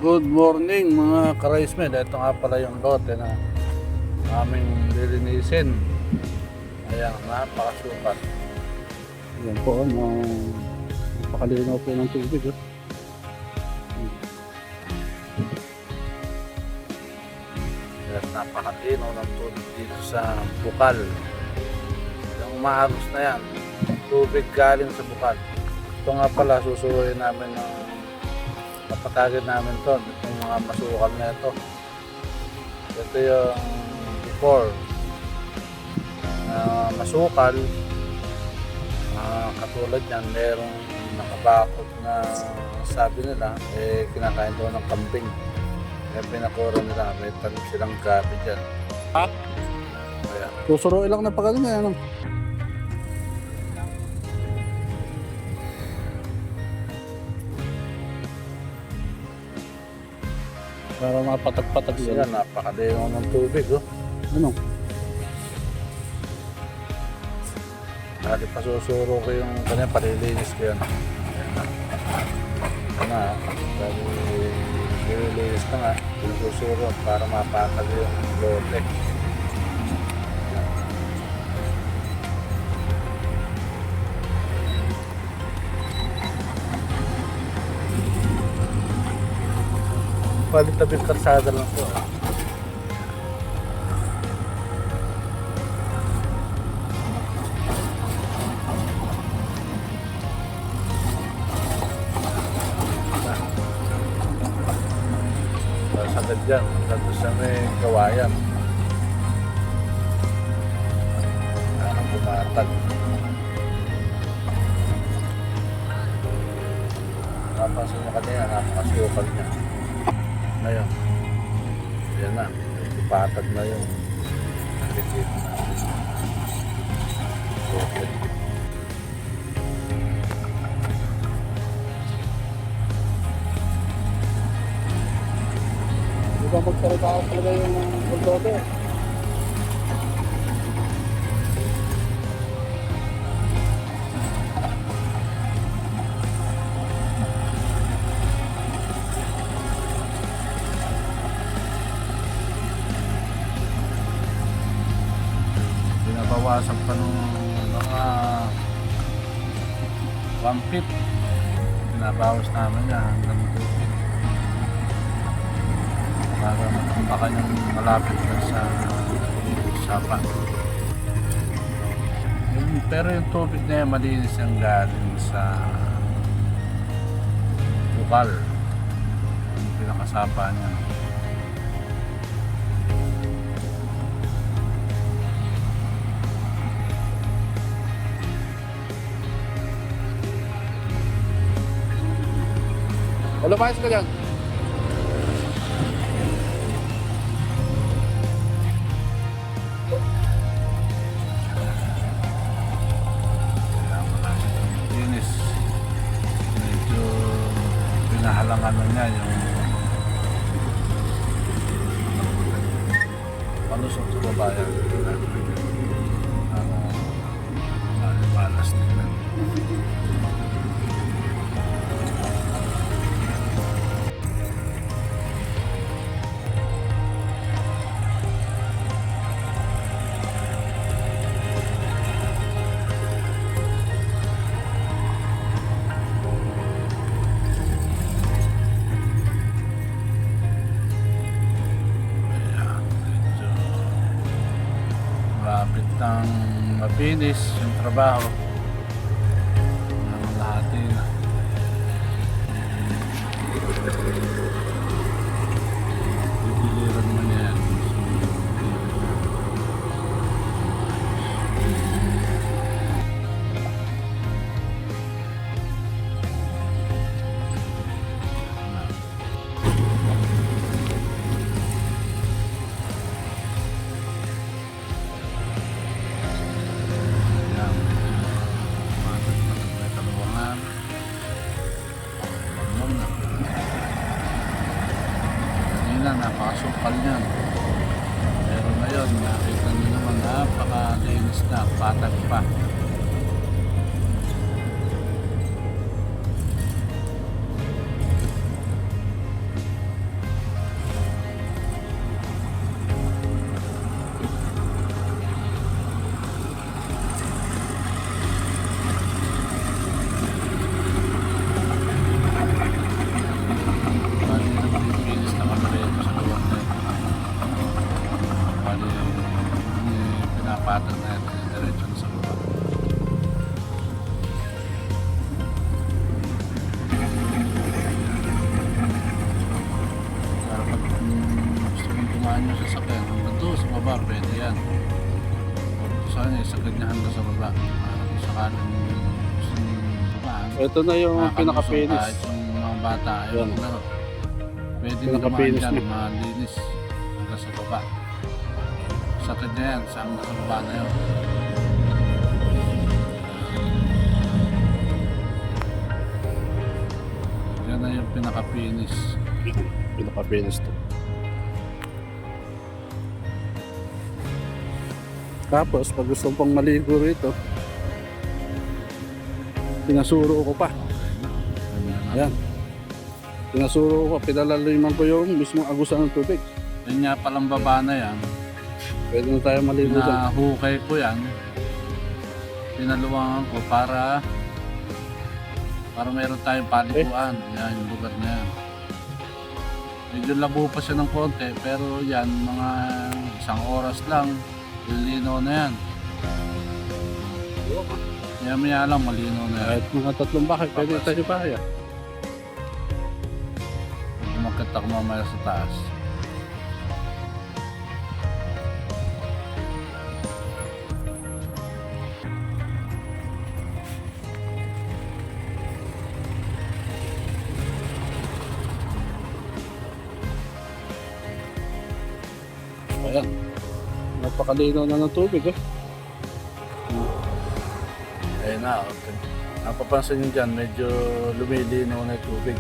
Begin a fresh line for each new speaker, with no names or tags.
Good morning mga ka-ricemen. Ito nga pala yung lote na aming lilinisin. Ayan, napakasukat. Ayan po, napakalinaw po ng tubig. Ayan, napakalinaw ng tubig dito sa bukal. Yung maagos na yan, tubig galing sa bukal. Ito nga pala, susuruin namin ng papatagin namin to, itong mga masukal na ito. Ito yung before masukal, katulad yan, merong nakabakod na sabi nila kinakain daw ng kambing, kaya pinakura nila, may tanim silang gabi dyan. Susuruin lang na pagaling yan, ano? Para mapatag-patag sila, napakalayo ng tubig, oh. Ano? Dati pa susuro ko yung kanya, palilinis ko yan. Ayan na, dahil nililinis ka nga, susuro para mapatag yung lote. Palit-tabing karsada lang po. Sagad dyan, hanggang sa may kawayan. Parang bumatag. Napansin mo kanina, napakasukal niya. Ngayon, yan na, patag na yung nakikita natin. Okay. Di ba magsalita ako talaga yung buldote? Bawasan pa nung mga 1 feet. Pinabawas namin yan hanggang 2 feet. Para matambakan yung malapit na sa sapa. Pero yung tubig na yan, malinis yung galing sa bukal. Yung pinakasapa niya. Lumayas ka dyan. Linis. Medyo pinahalangan na niya yung palusok sa babayan. Balas nila. Malapit ng mapinis yung trabaho ng lahat na. Pipiliran mo na yan. Napakasukal niyan. Pero ngayon, nakita nyo naman, napakalinis na, patag pa. dadaan yung sasakyan hanggang doon sa baba, pwede yan. Sana sa ganyan hanggang sa baba. Sa kanan yung gusto yung babaan.
Ito na yung pinaka-finish.
Kahit yung mga bata,
Yan.
ayun laro. Pwede na dumaan
Pinaka-finish
dyan,
na.
malinis hanggang sa baba. Sakit na yan, sa hanggang sa baba na yun. Yan na yung pinaka-finish.
Pinaka-finish to. Tapos, pag gusto pang maligo rito, pinasuro ko pa. Ayan. Pinasuro ko pa, pinalaliman ko yung mismong agusan ng tubig.
Yan nga palang baba na yan.
Pwede na tayo maligo dyan.
Pinahukay ko yan. Pinaluwangan ko para meron tayong paliguan. Yan yung lugar na yan. Medyo labo pa siya ng konti pero yan mga isang oras lang lilinaw na yan. Maya lang malinaw na yan.
Kahit mga 3 bakit, pwede tayo pa kaya.
Umakit ako mamaya sa taas.
Ayan. Napakalinaw na ng tubig eh.
Ayun na. Okay. Napapansin nyo dyan, medyo lumilinaw na yung tubig.